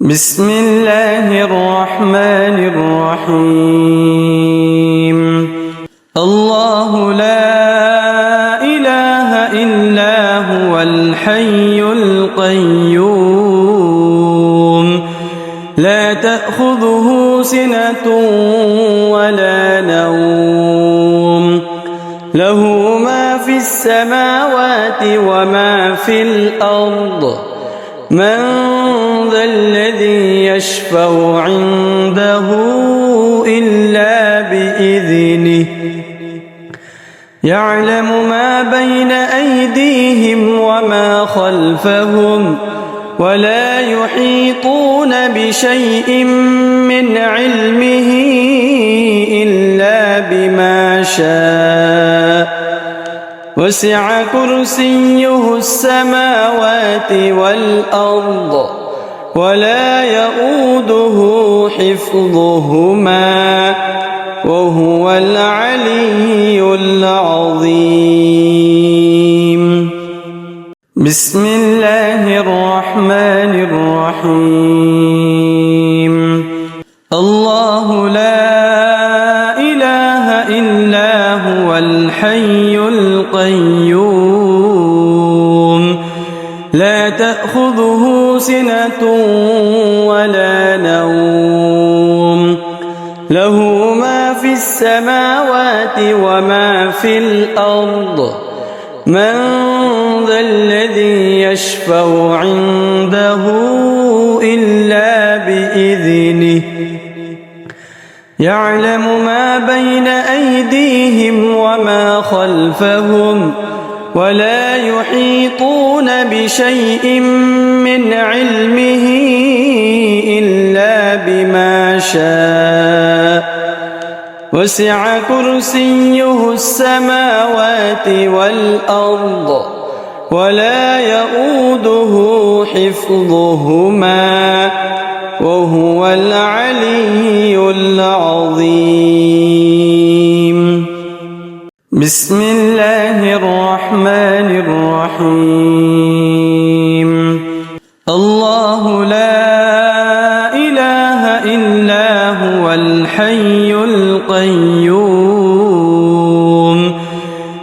بسم الله الرحمن الرحيم. الله لا إله إلا هو الحي القيوم لا تأخذه سنة ولا نوم له ما في السماوات وما في الأرض من ذا الذي يشفع عنده إلا بإذنه يعلم ما بين أيديهم وما خلفهم ولا يحيطون بشيء من علمه إلا بما شاء وسع كرسيه السماوات والأرض ولا يؤوده حفظهما وهو العلي العظيم. بسم الله الرحمن الرحيم. الله لا إله إلا هو الحي القيوم لا تأخذه سنة ولا نوم له ما في السماوات وما في الأرض من ذا الذي يشفع عنده إلا بإذنه يعلم ما بين أيديهم وما خلفهم ولا يحيطون بشيء من علمه إلا بما شاء وسع كرسيه السماوات والأرض ولا يؤوده حفظهما وهو العلي العظيم. بسم الله الرحمن الرحيم. الله لا إله إلا هو الحي القيوم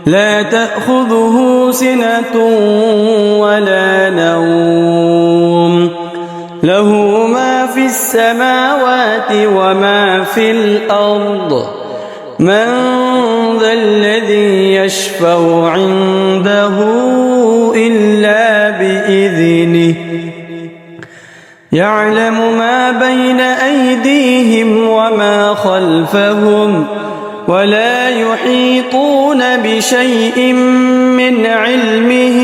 لا تأخذه سنة ولا نوم له ما في السماوات وما في الأرض من ذا الذي يشفع عنده إلا بإذنه يعلم ما بين أيديهم وما خلفهم ولا يحيطون بشيء من علمه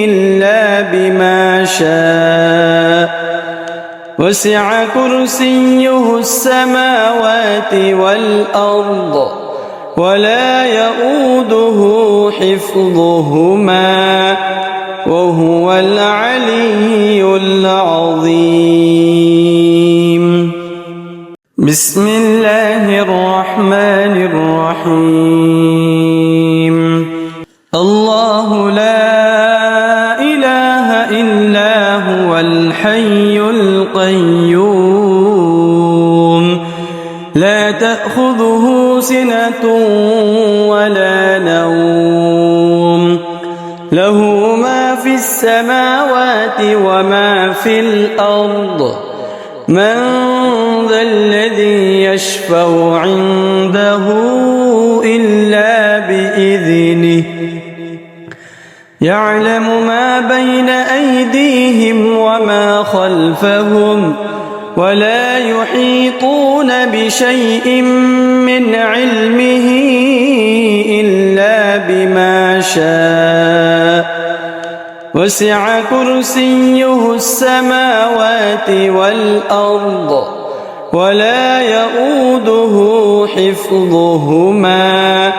إلا بما شاء وسع كرسيه السماوات والأرض ولا يؤوده حفظهما وهو العلي العظيم. بسم الله الرحمن الرحيم. الله لا إله إلا هو الحي القيوم لا تأخذه سنة ولا نوم له ما في السماوات وما في الأرض من ذا الذي يشفع عنده إلا بإذنه يعلم ما بين أيديهم وما خلفهم ولا يحيطون بشيء من علمه إلا بما شاء وسع كرسيه السماوات والأرض ولا يؤوده حفظهما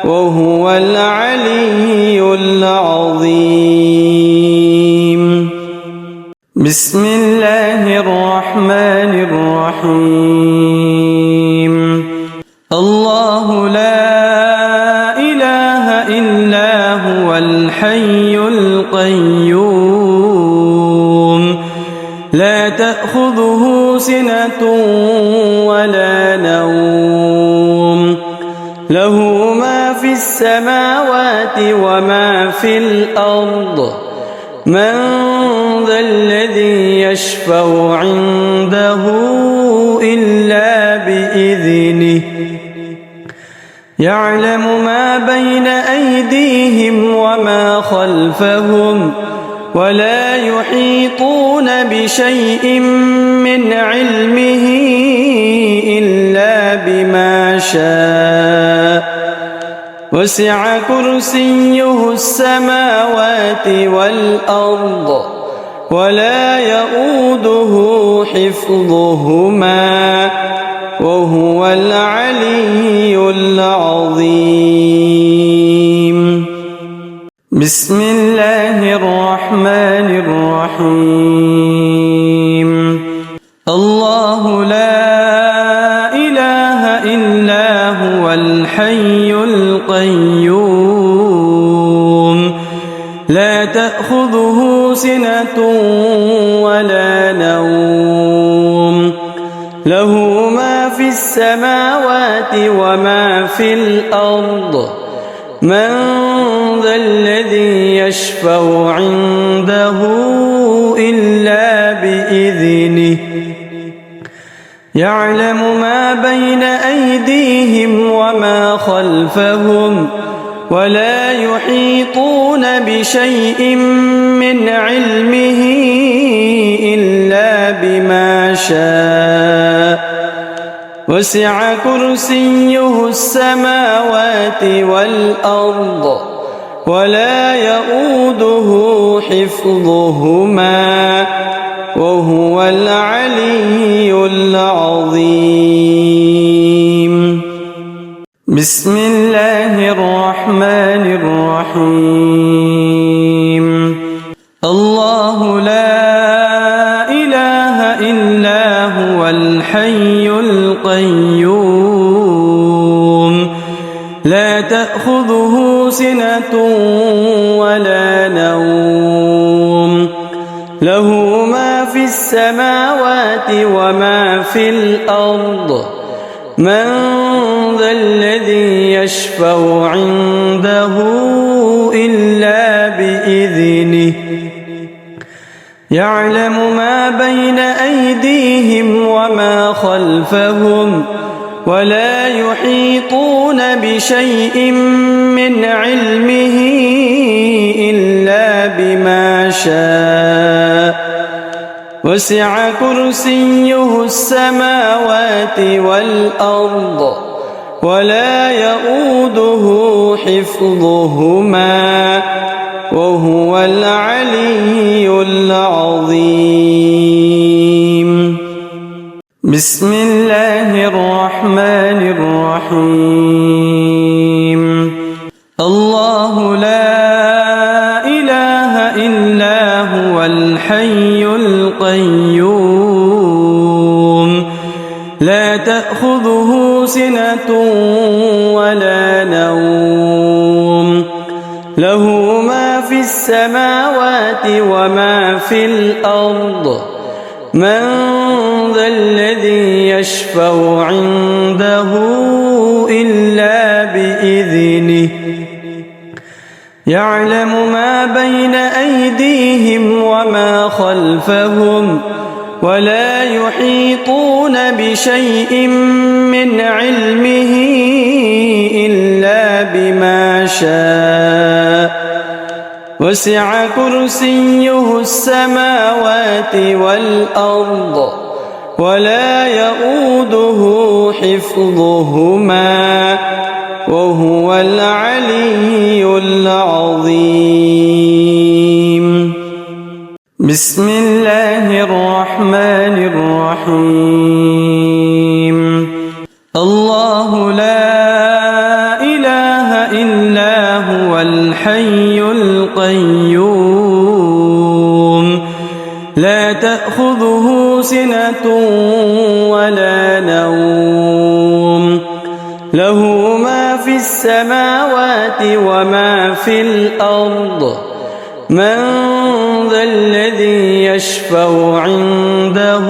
وهو العلي العظيم. بسم الله الرحمن الرحيم. الله لا إله إلا هو الحي القيوم لا تأخذه سنة ولا نوم له ما في السماوات وما في الأرض من ذا الذي يشفع عنده إلا بإذنه يعلم ما بين أيديهم وما خلفهم ولا يحيطون بشيء من علمه إلا بما شاء وسع كرسيه السماوات والأرض ولا يؤوده حفظهما وهو العلي العظيم بسم الله الرحمن الرحيم الله لا إله إلا هو الحي القيوم لا تأخذه سنة ولا نوم له ما في السماوات وما في الأرض من ذا الذي يشفع عنده إلا بإذنه يعلم ما بين أيديهم وما خلفهم ولا يحيطون بشيء من علمه إلا بما شاء وسع كرسيه السماوات والأرض ولا يؤوده حفظهما وهو العلي العظيم بسم الله الرحمن الرحيم الله لا إله إلا هو الحي القيوم لا تأخذه سنة ولا نوم له ما في السماوات وما في الأرض من ذا الذي يشفع عنده إلا بإذنه يعلم ما بين أيديهم وما خلفهم ولا يحيطون بشيء من علمه إلا بما شاء وسع كرسيه السماوات والأرض ولا يؤوده حفظهما وهو العلي العظيم بسم الله الرحمن الرحيم الله لا إله إلا هو الحي القيوم لا تأخذه سنة ولا نوم له ما في السماوات وما في الأرض من ذا الذي يشفع عنده إلا بإذنه يعلم ما بين أيديهم وما خلفهم ولا يحيطون بشيء من علمه إلا بما شاء وسع كرسيه السماوات والأرض ولا يؤوده حفظهما وهو العلي العظيم بسم الله الرحمن الرحيم الله لا إله إلا هو الحي القيوم لا تأخذه سنة ولا نوم له ما في السماوات وما في الأرض من ذا الذي يشفع عنده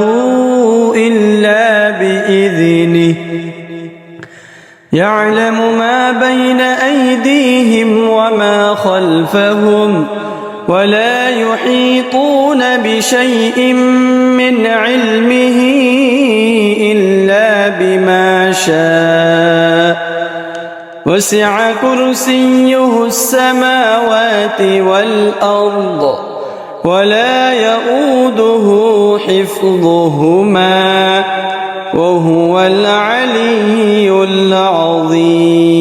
إلا بإذنه يعلم ما بين أيديهم وما خلفهم ولا يحيطون بشيء من علمه إلا بما شاء وسع كرسيه السماوات والأرض ولا يؤوده حفظهما وهو العلي العظيم.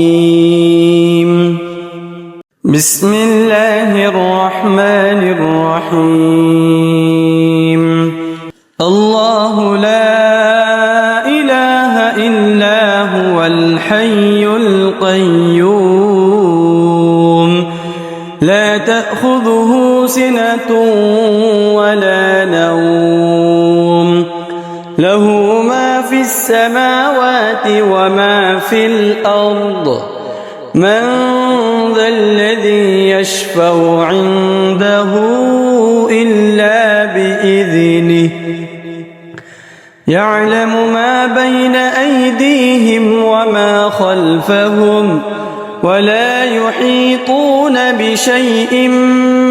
بسم الله الرحمن الرحيم. الله لا إله إلا هو الحي القيوم لا تأخذه سنة ولا نوم له ما في السماوات وما في الأرض من ذا الذي يشفع عنده إلا بإذنه يعلم ما بين أيديهم وما خلفهم ولا يحيطون بشيء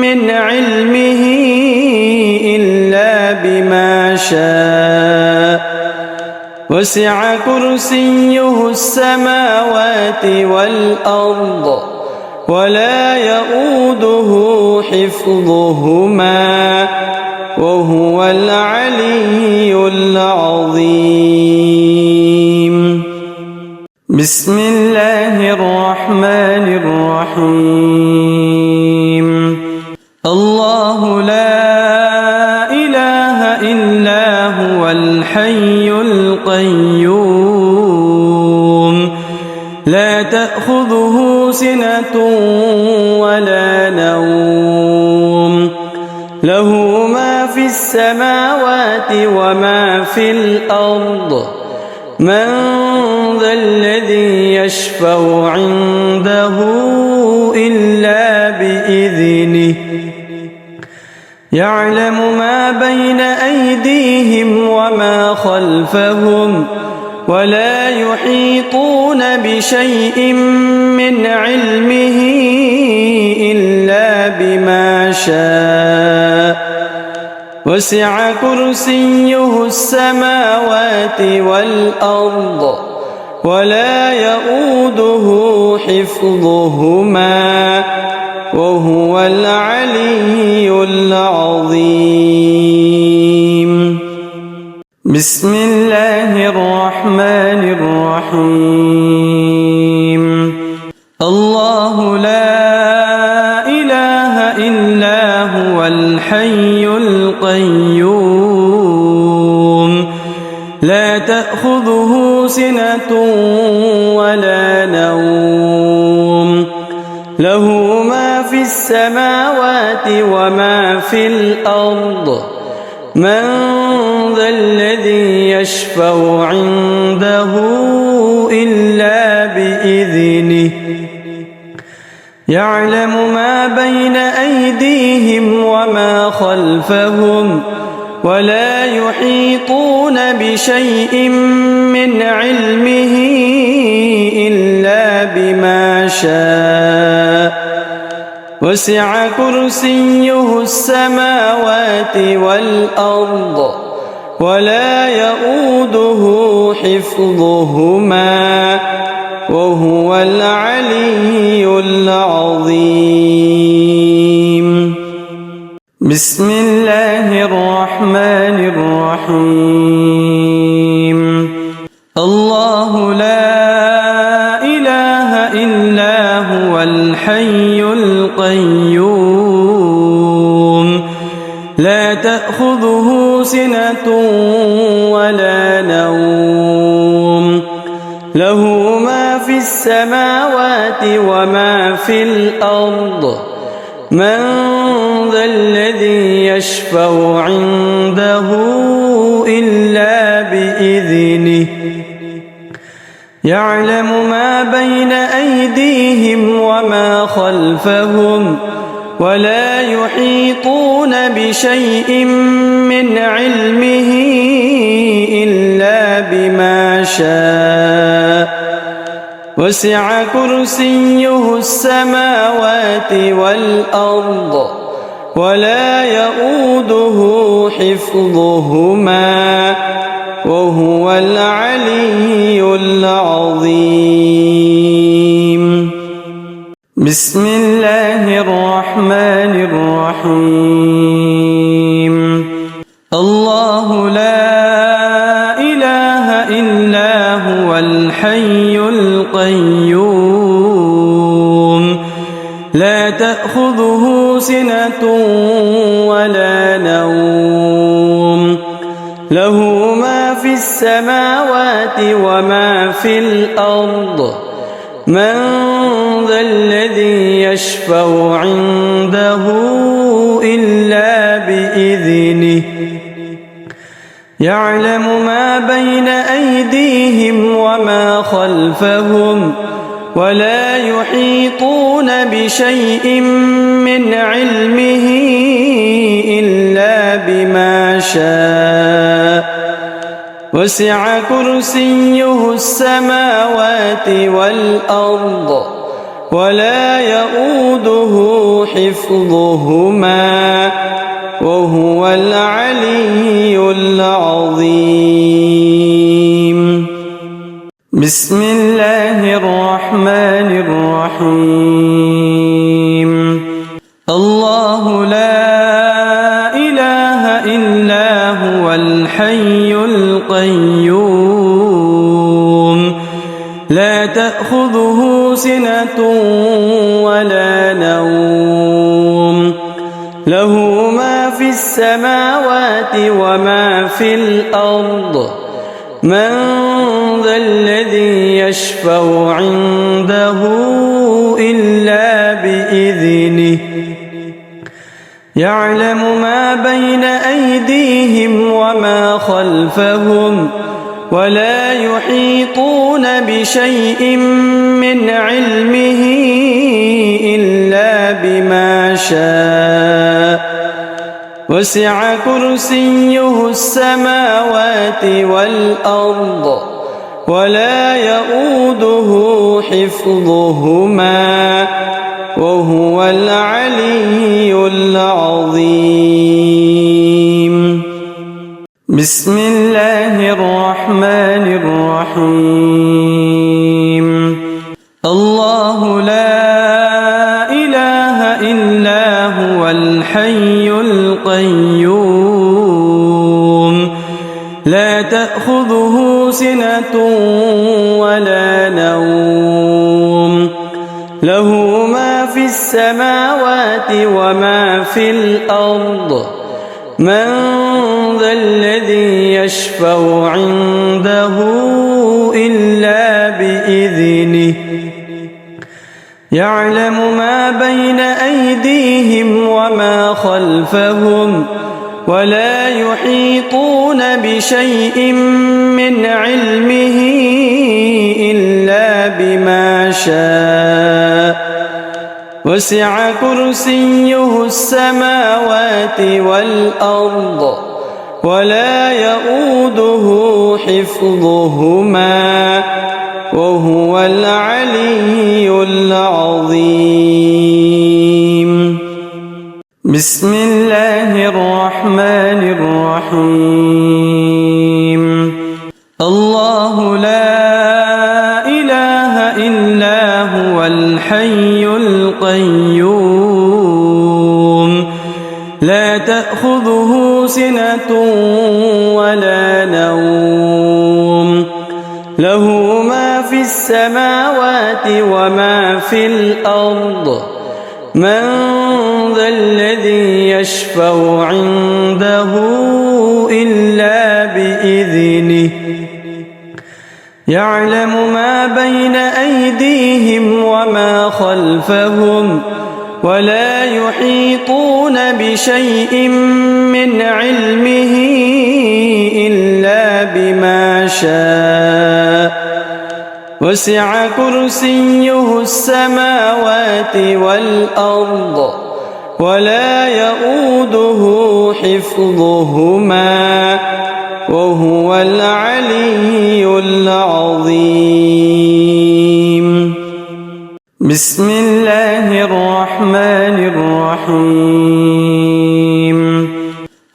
من علمه إلا بما شاء وسع كرسيه السماوات والأرض ولا يؤوده حفظهما وهو العلي العظيم. بسم الله الرحمن الرحيم. الله لا إله إلا هو الحي القيوم لا تأخذه سنة ولا نوم له ما في السماوات وما في الأرض من ذا الذي يشفع عنده إلا بإذنه يعلم ما بين أيديهم وما خلفهم ولا يحيطون بشيء من علمه إلا بما شاء وسع كرسيه السماوات والأرض ولا يؤوده حفظهما وهو العلي العظيم. بسم الله الرحمن الرحيم. الله لا إله إلا هو الحي القيوم لا تأخذه سنة ولا نوم له ما في السماوات وما في الأرض من ذا الذي يشفع عنده إلا بإذنه يعلم ما بين أيديهم وما خلفهم ولا يحيطون بشيء من علمه إلا بما شاء وسع كرسيه السماوات والأرض ولا يؤوده حفظهما وهو العلي العظيم. بسم الله الرحمن الرحيم. الله لا إله إلا هو الحي القيوم لا تأخذه سنة ولا نوم له ما في السماوات وما في الأرض من ذا الذي يشفع عنده إلا بإذنه يعلم ما بين أيديهم وما خلفهم ولا يحيطون بشيء من علمه إلا بما شاء وسع كرسيه السماوات والأرض ولا يؤوده حفظهما وهو العلي العظيم. بسم الله الرحمن الرحيم. الله لا إله إلا هو الحي القيوم لا تأخذه سنة ولا نوم له ما في السماوات وما في الأرض من ذا الذي يشفع عنده إلا بإذنه يعلم ما بين أيديهم وما خلفهم ولا يحيطون بشيء من علمه إلا بما شاء وسع كرسيه السماوات والأرض ولا يؤوده حفظهما وهو العلي العظيم. بسم الله الرحمن الرحيم. الله لا إله إلا هو الحي القيوم لا تأخذه سنة ولا نوم له ما في السماوات وما في الأرض من ذا الذي يشفع عنده إلا بإذنه يعلم ما بين أيديهم وما خلفهم ولا يحيطون بشيء من علمه إلا بما شاء وسع كرسيه السماوات والأرض ولا يؤوده حفظهما وهو العلي العظيم. بسم الله الرحمن الرحيم. الله لا إله إلا هو الحي القيوم لا تأخذه سنة ولا نوم له ما في السماوات وما في الأرض من ذا الذي يشفع عنده إلا بإذنه يعلم ما بين أيديهم وما خلفهم ولا يحيطون بشيء من علمه إلا بما شاء وسع كرسيه السماوات والأرض ولا يؤوده حفظهما وهو العلي العظيم. بسم الله الرحمن الرحيم. الله لا إله إلا هو الحي القيوم لا تأخذه سنة ولا نوم له ما في السماوات وما في الأرض من ذا الذي يشفع عنده إلا بإذنه يعلم ما بين أيديهم وما خلفهم ولا يحيطون بشيء من علمه إلا بما شاء وسع كرسيه السماوات والأرض ولا يؤوده حفظهما وهو العلي العظيم. بسم الله الرحمن الرحيم.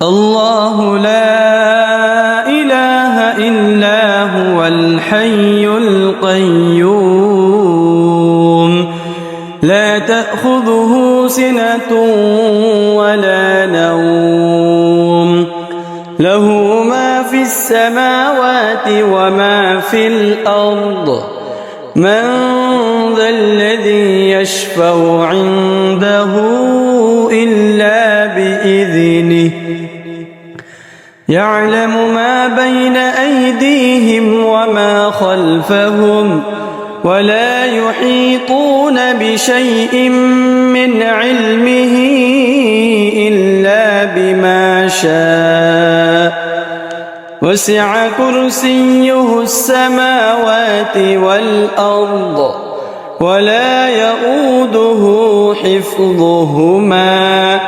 الله لا إله إلا هو الحي القيوم لا تأخذه سنة ولا نوم له ما في السماوات وما في الأرض من ذا الذي يشفع عنده إلا بإذنه يعلم ما بين أيديهم وما خلفهم ولا يحيطون بشيء من علمه إلا بما شاء وسع كرسيه السماوات والأرض ولا يؤوده حفظهما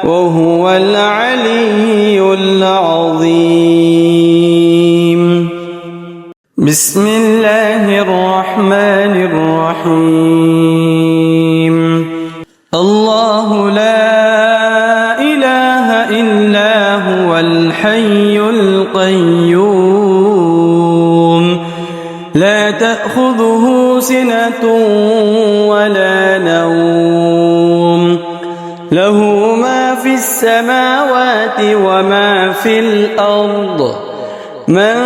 وهو العلي العظيم. بسم الله الرحمن الرحيم. الله لا إله إلا هو الحي القيوم لا تأخذه سنة ولا نوم له ما في السماوات وما في الأرض من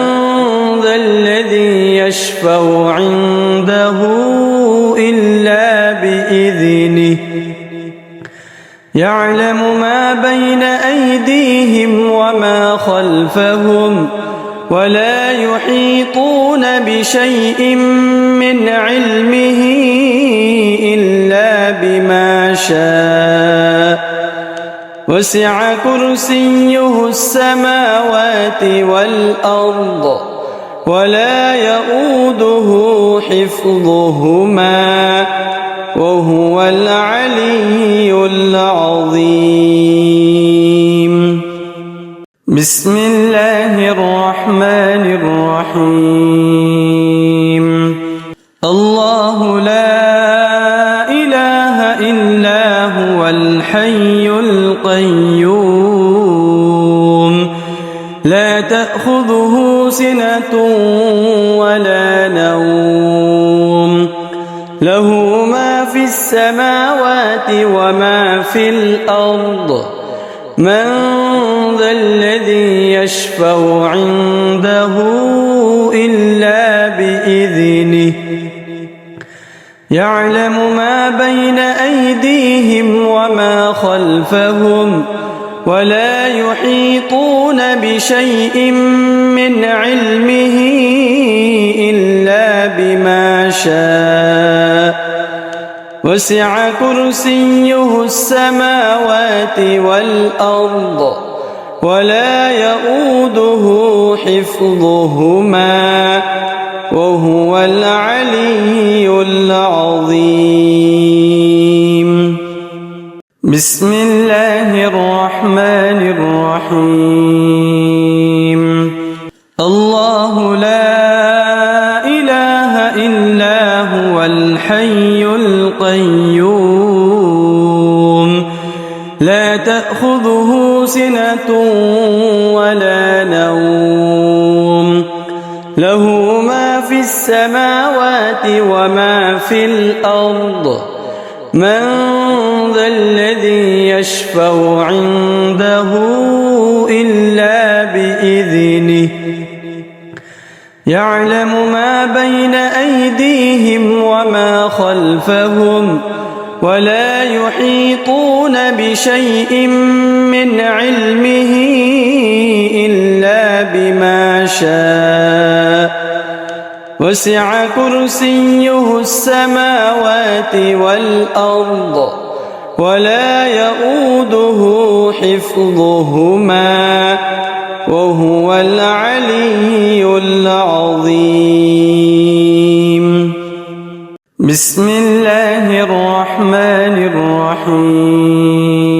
ذا الذي يشفع عنده إلا بإذنه يعلم ما بين أيديهم وما خلفهم ولا يحيطون بشيء من علمه إلا بما شاء وسع كرسيه السماوات والأرض ولا يؤوده حفظهما وهو العلي العظيم. بسم الله الرحمن الرحيم. الله لا إله إلا هو الحي القيوم لا تأخذه سنة ولا نوم له ما في السماوات وما في الأرض من ذا الذي يشفع عنده إلا بإذنه يعلم ما بين أيديهم وما خلفهم ولا يحيطون بشيء من علمه إلا بما شاء وسع كرسيه السماوات والأرض ولا يؤوده حفظهما وهو العلي العظيم. بسم الله الرحمن الرحيم. الله لا إله إلا هو الحي القيوم لا تأخذه سنة ولا نوم له ما في السماوات وما في الأرض من ذا الذي يشفع عنده إلا بإذنه يعلم ما بين أيديهم وما خلفهم ولا يحيطون بشيء من علمه إلا بما شاء وسع كرسيه السماوات والأرض ولا يؤوده حفظهما وهو العلي العظيم. بسم الله الرحمن الرحيم.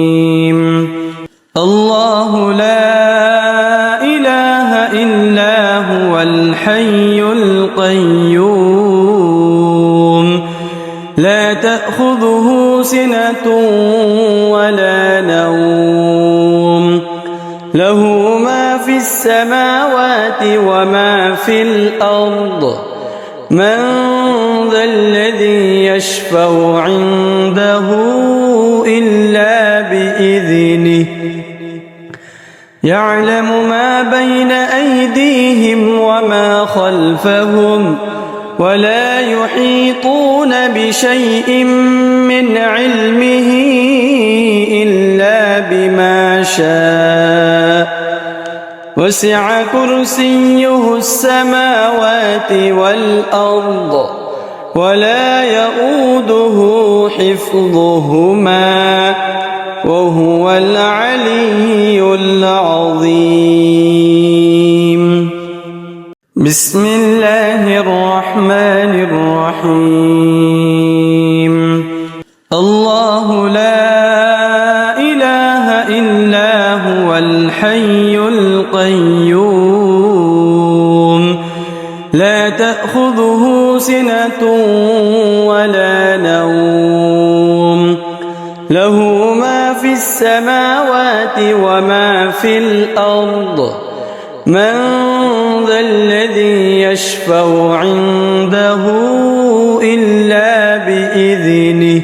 الحي القيوم لا تأخذه سنة ولا نوم له ما في السماوات وما في الأرض من ذا الذي يشفع عنده إلا بإذنه يعلم ما بين أيديهم وما خلفهم ولا يحيطون بشيء من علمه إلا بما شاء وسع كرسيه السماوات والأرض ولا يؤوده حفظهما وهو العلي العظيم بسم الله الرحمن الرحيم الله لا إله إلا هو الحي القيوم لا تأخذه سنة ولا نوم له ما في السماوات وما في الأرض من ذا الذي يشفع عنده إلا بإذنه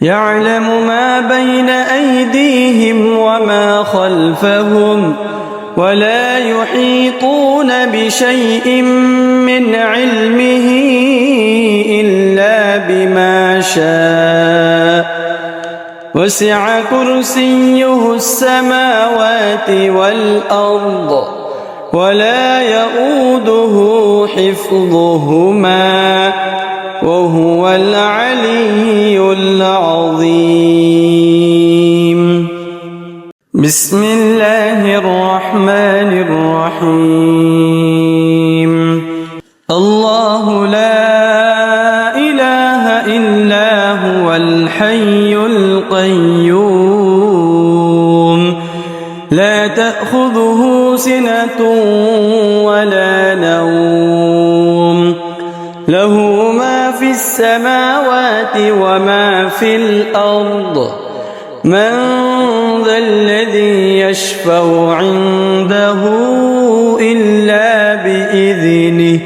يعلم ما بين أيديهم وما خلفهم ولا يحيطون بشيء من علمه إلا بما شاء وسع كرسيه السماوات والأرض ولا يؤوده حفظهما وهو العلي العظيم بسم الله الرحمن الرحيم الله لا إله إلا هو الحي القيوم لا تأخذه سنة ولا نوم له ما في السماوات وما في الأرض من ذا الذي يشفع عنده إلا بإذنه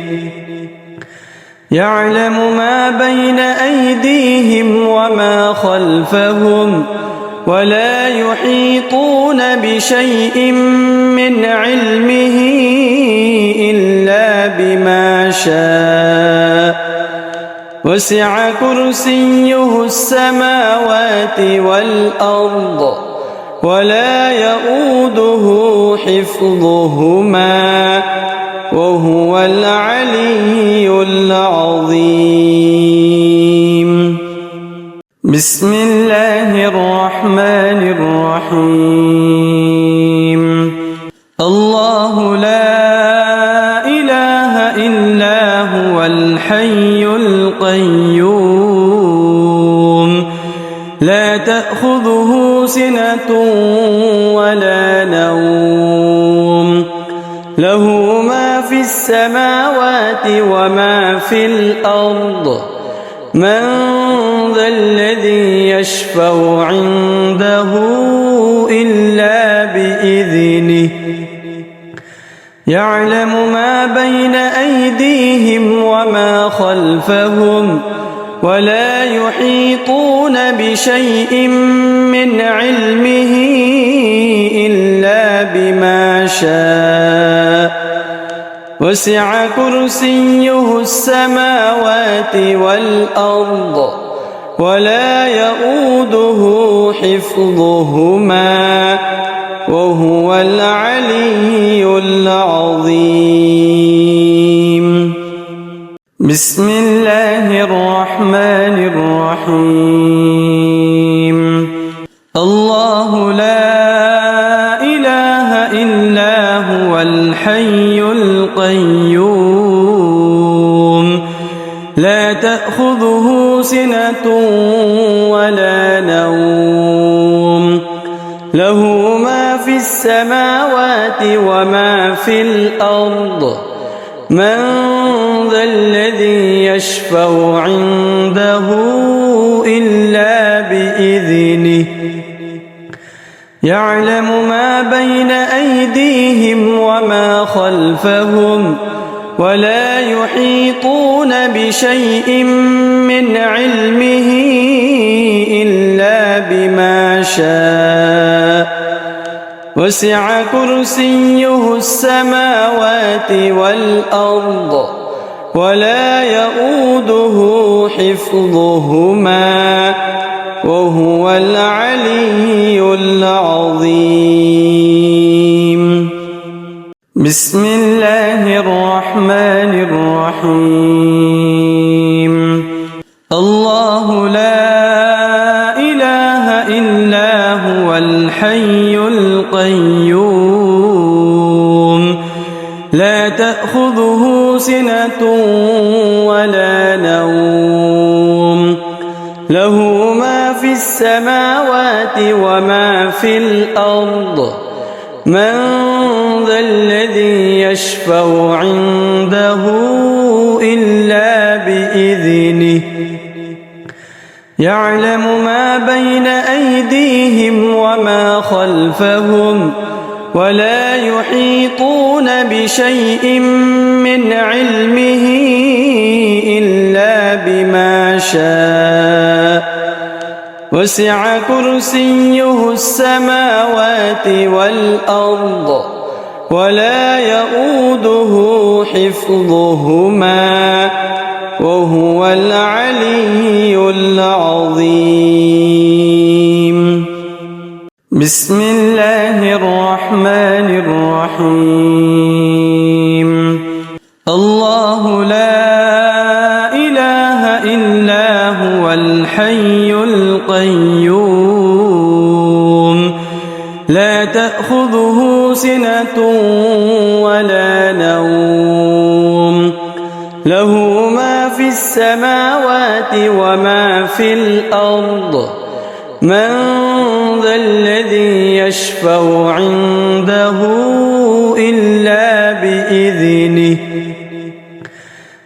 يعلم ما بين أيديهم وما خلفهم ولا يحيطون بشيء من علمه إلا بما شاء وسع كرسيه السماوات والأرض ولا يؤوده حفظهما وهو العلي العظيم بسم الله الرحمن الرحيم الله لا إله إلا هو الحي القيوم لا تأخذه سنة ولا نوم له ما في السماوات وما في الأرض من ذا الذي يشفع عنده إلا بإذنه يعلم ما بين أيديهم وما خلفهم ولا يحيطون بشيء من علمه إلا بما شاء وسع كرسيه السماوات والأرض ولا يؤوده حفظهما وهو العلي العظيم بسم الله الرحمن الرحيم الله لا إله إلا هو الحي القيوم لا تأخذه سنة ولا نوم له ما في السماوات السماوات وما في الأرض من ذا الذي يشفع عنده إلا بإذنه يعلم ما بين أيديهم وما خلفهم ولا يحيطون بشيء من علمه إلا بما شاء وسع كرسيه السماوات والأرض ولا يؤوده حفظهما وهو العلي العظيم. بسم الله الرحمن الرحيم. الله لا إله إلا هو الحي القيوم لا تأخذه سنة ولا نوم له ما في السماوات وما في الأرض من ذا الذي يشفع عنده إلا بإذنه يعلم ما بين أيديهم وما خلفهم ولا يحيطون بشيء من علمه إلا بما شاء وسع كرسيه السماوات والأرض ولا يؤوده حفظهما وهو العلي العظيم. بسم الله الرحمن الرحيم. الله لا إله إلا هو الحي القيوم لا تأخذه سنة ولا نوم له ما في السماوات وما في الأرض من ذا الذي يشفع عنده إلا بإذنه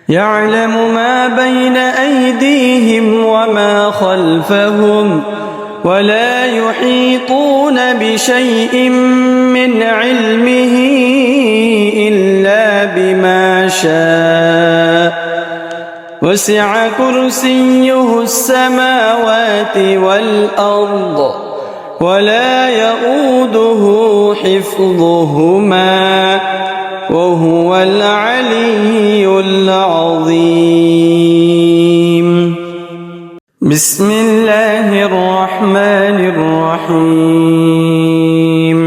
يعلم ما بين أيديهم وما خلفهم ولا يحيطون بشيء من علمه إلا بما شاء وسع كرسيه السماوات والأرض ولا يؤوده حفظهما وهو العلي العظيم. بسم الله الرحمن الرحيم.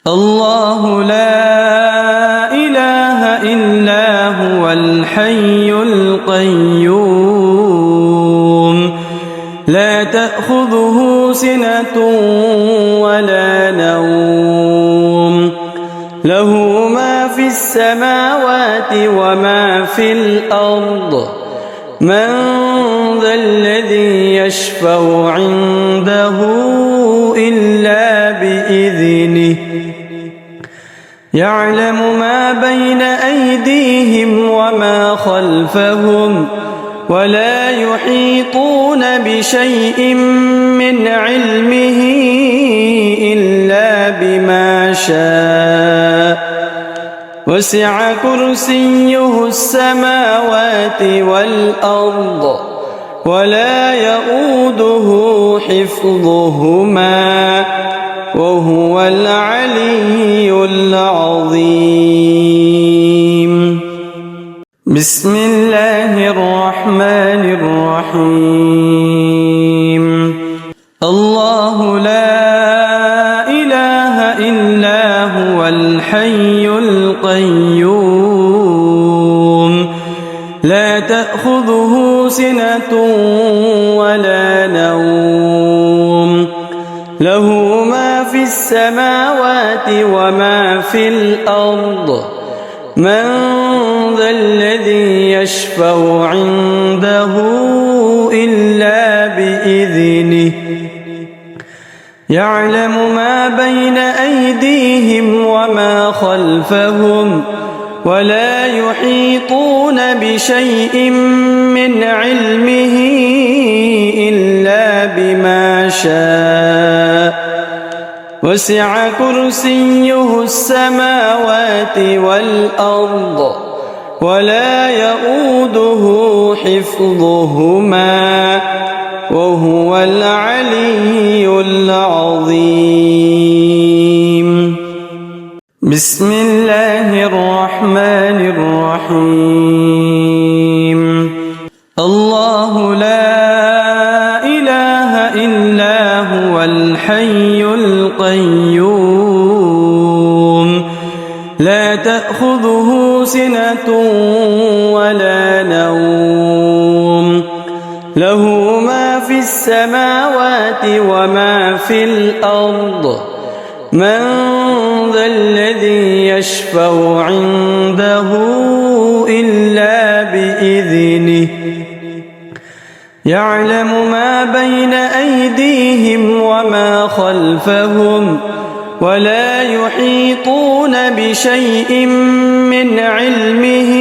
الله لا إله إلا هو الحي القيوم لا تأخذه سنة ولا نوم له ما في السماوات وما في الأرض من ذا الذي يشفع عنده إلا بإذنه يعلم ما بين أيديهم وما خلفهم ولا يحيطون بشيء من علمه إلا بما شاء وسع كرسيه السماوات والأرض ولا يؤوده حفظهما وهو العلي العظيم. بسم الله الرحمن الرحيم. الله لا إله إلا هو الحي القيوم لا تأخذه سنة ولا نوم له ما في السماوات وما في الأرض من ذا الذي يشفع عنده إلا بإذنه يعلم ما بين أيديهم وما خلفهم ولا يحيطون بشيء من علمه إلا بما شاء وسع كرسيه السماوات والأرض ولا يؤوده حفظهما وهو العلي العظيم. بسم الله الرحمن الرحيم. الله لا إله إلا هو الحي القيوم لا تأخذه سنة ولا نوم له ما في السماوات وما في الأرض من ذا الذي يشفع عنده إلا بإذنه يعلم ما بين أيديهم وما خلفهم ولا يحيطون بشيء من علمه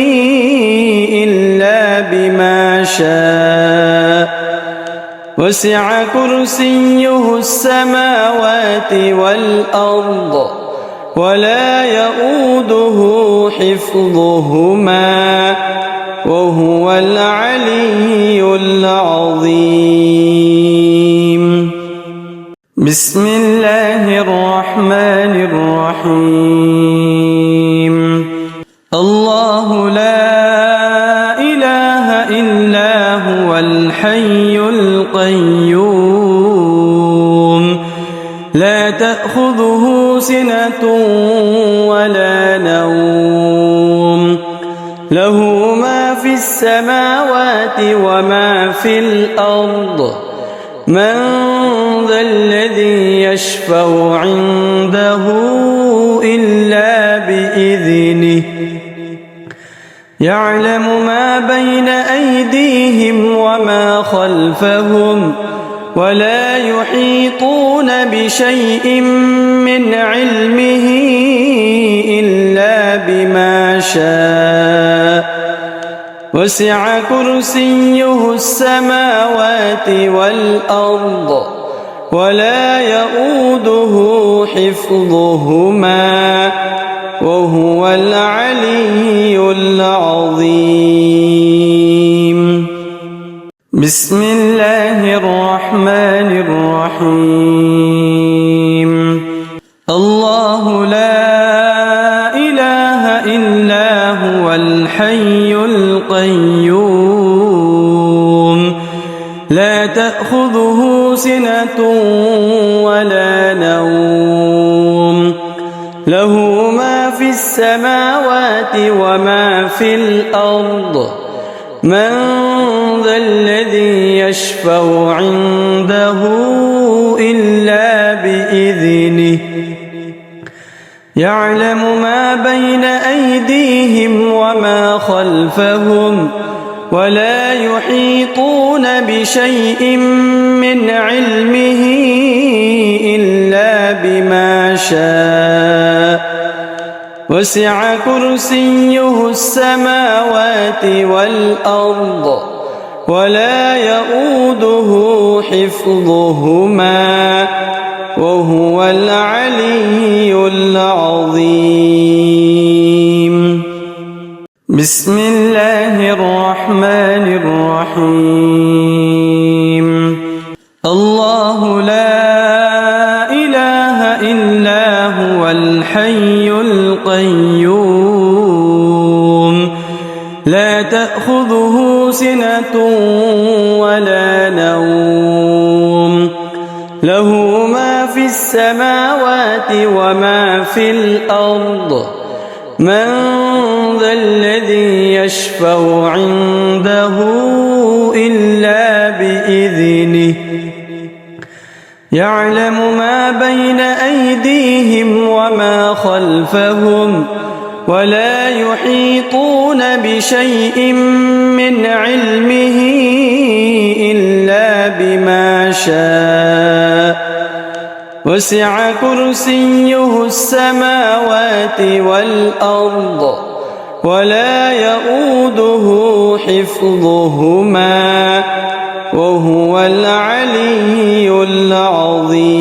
إلا بما شاء وسع كرسيه السماوات والأرض ولا يؤوده حفظهما وهو العلي العظيم. بسم الله الرحمن الرحيم. الله لا إله إلا هو الحي القيوم لا تأخذه سنة ولا نوم له ما في السماوات وما في الأرض من ذا الذي يشفع عنده إلا بإذنه يعلم ما بين أيديهم وما خلفهم ولا يحيطون بشيء من علمه إلا بما شاء وسع كرسيه السماوات والأرض ولا يؤوده حفظهما وهو العلي العظيم. بسم الله الرحمن الرحيم. الله لا إله إلا هو الحي القيوم لا تأخذه سنة ولا نوم له ما في السماوات وما في الأرض من ذا الذي يشفع عنده إلا بإذنه يعلم ما بين أيديهم وما خلفهم ولا يحيطون بشيء من علمه إلا بما شاء وسع كرسيه السماوات والأرض ولا يؤوده حفظهما وهو العلي العظيم. بسم الله الرحمن الرحيم. الله لا إله إلا هو الحي القيوم لا تأخذه سنة ولا نوم له ما في السماوات وما في الأرض من ذا الذي يشفع عنده إلا بإذنه يعلم ما بين أيديهم وما خلفهم ولا يحيطون بشيء من علمه إلا بما شاء وسع كرسيه السماوات والأرض ولا يؤوده حفظهما وهو العلي العظيم.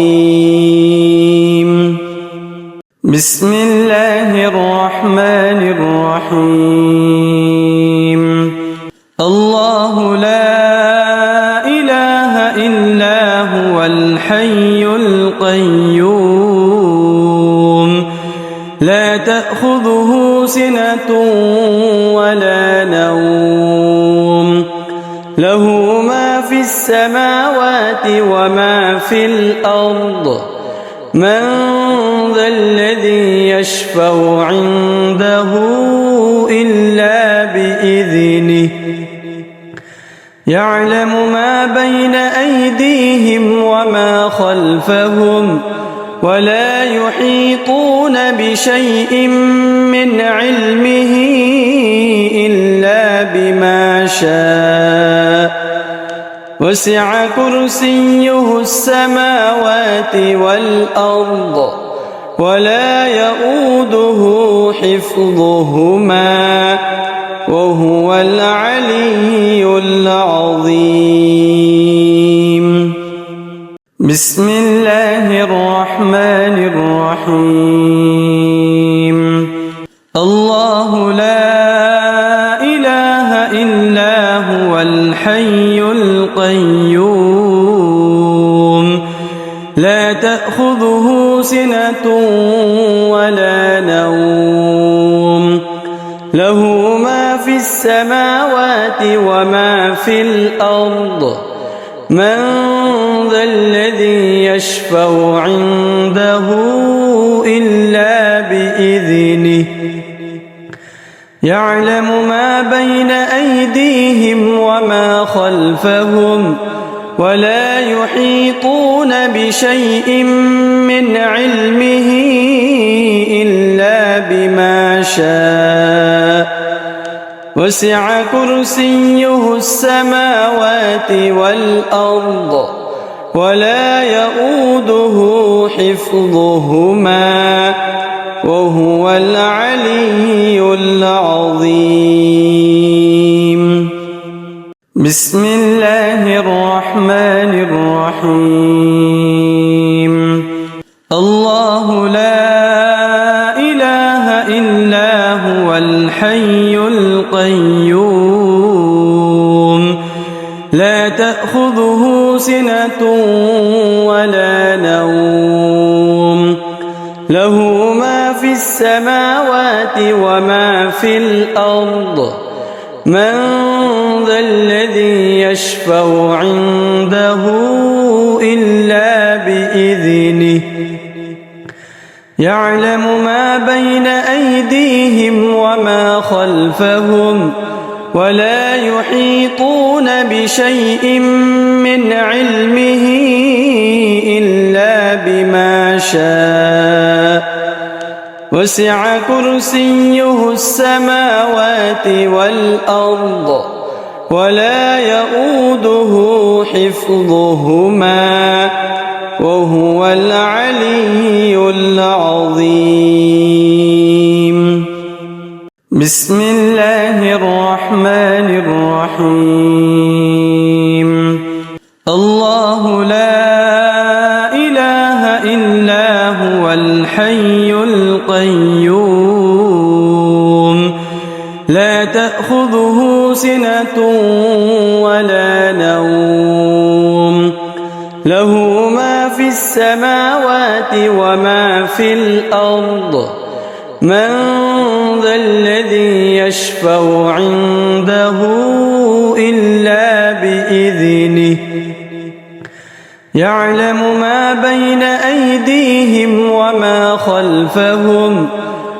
بسم الله الرحمن الرحيم. الله لا إله إلا هو الحي القيوم لا تأخذه سنة ولا نوم له ما في السماوات وما في الأرض من ذا الذي يشفع عنده إلا بإذنه يعلم ما بين أيديهم وما خلفهم ولا يحيطون بشيء من علمه إلا بما شاء وسع كرسيه السماوات والأرض ولا يؤوده حفظهما وهو العلي العظيم. بسم الله الرحمن الرحيم. الله لا إله إلا هو الحي القيوم لا تأخذه سنة ولا نوم له ما في السماوات وما في الأرض من ذا الذي يشفع عنده إلا بإذنه يعلم ما بين أيديهم وما خلفهم ولا يحيطون بشيء من علمه إلا بما شاء وسع كرسيه السماوات والأرض ولا يؤوده حفظهما وهو العلي العظيم. بسم الله الرحمن الرحيم. الله لا إله إلا هو الحي القيوم لا تأخذه سنة ولا نوم له ما في السماوات وما في الأرض من ذا الذي يشفع عنده إلا بإذنه يعلم ما بين أيديهم وما خلفهم ولا يحيطون بشيء من علمه إلا بما شاء وسع كرسيه السماوات والأرض ولا يؤوده حفظهما وهو العلي العظيم. بسم الله الرحمن الرحيم. الله لا إله إلا هو الحي القيوم لا تأخذه سنة ولا نوم له ما في السماوات وما في الأرض من ذا الذي يشفع عنده إلا بإذنه يعلم ما بين أيديهم وما خلفهم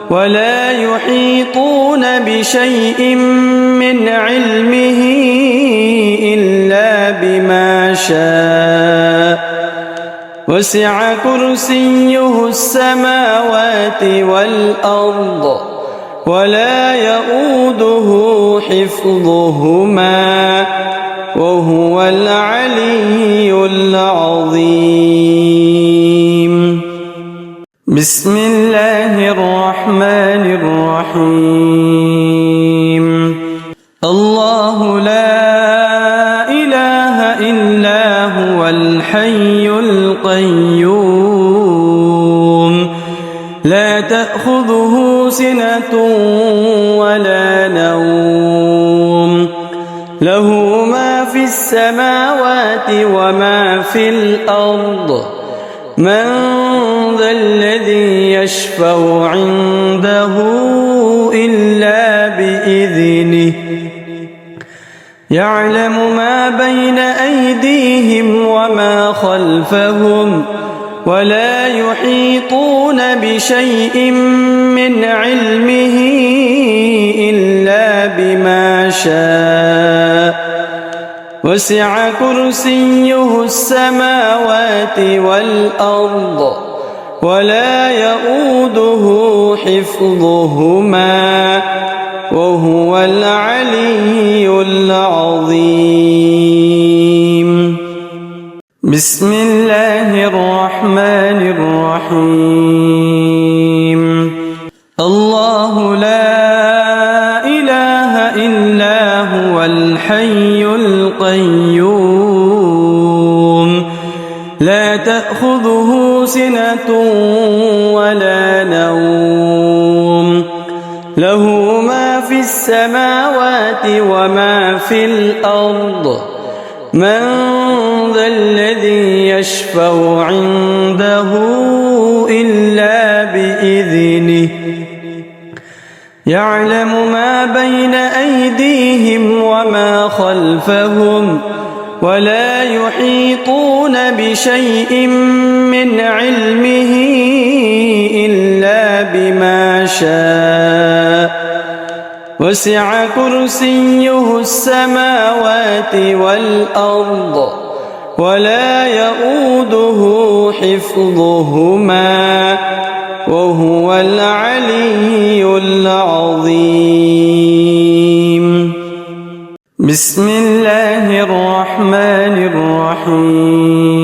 ولا يحيطون بشيء من علمه إلا بما شاء وسع كرسيه السماوات والأرض ولا يؤوده حفظهما وهو العلي العظيم. بسم الله الرحمن الرحيم الله لا إله إلا هو الحي القيوم لا تأخذه سنة ولا نوم له ما في السماوات وما في الأرض من ذا الذي يشفع عنده إلا بإذنه يعلم ما بين أيديهم وما خلفهم ولا يحيطون بشيء من علمه إلا بما شاء وسع كرسيه السماوات والأرض ولا يؤوده حفظهما وهو العلي العظيم بسم الله الرحمن الرحيم الله لا إله إلا هو الحي القيوم لا تأخذه سنة ولا نوم له ما في السماوات وما في الأرض من ذا الذي يشفع عنده إلا بإذنه يعلم ما بين أيديهم وما خلفهم ولا يحيطون بشيء من علمه إلا بما شاء وسع كرسيه السماوات والأرض ولا يؤوده حفظهما وهو العلي العظيم بسم الله الرحمن الرحيم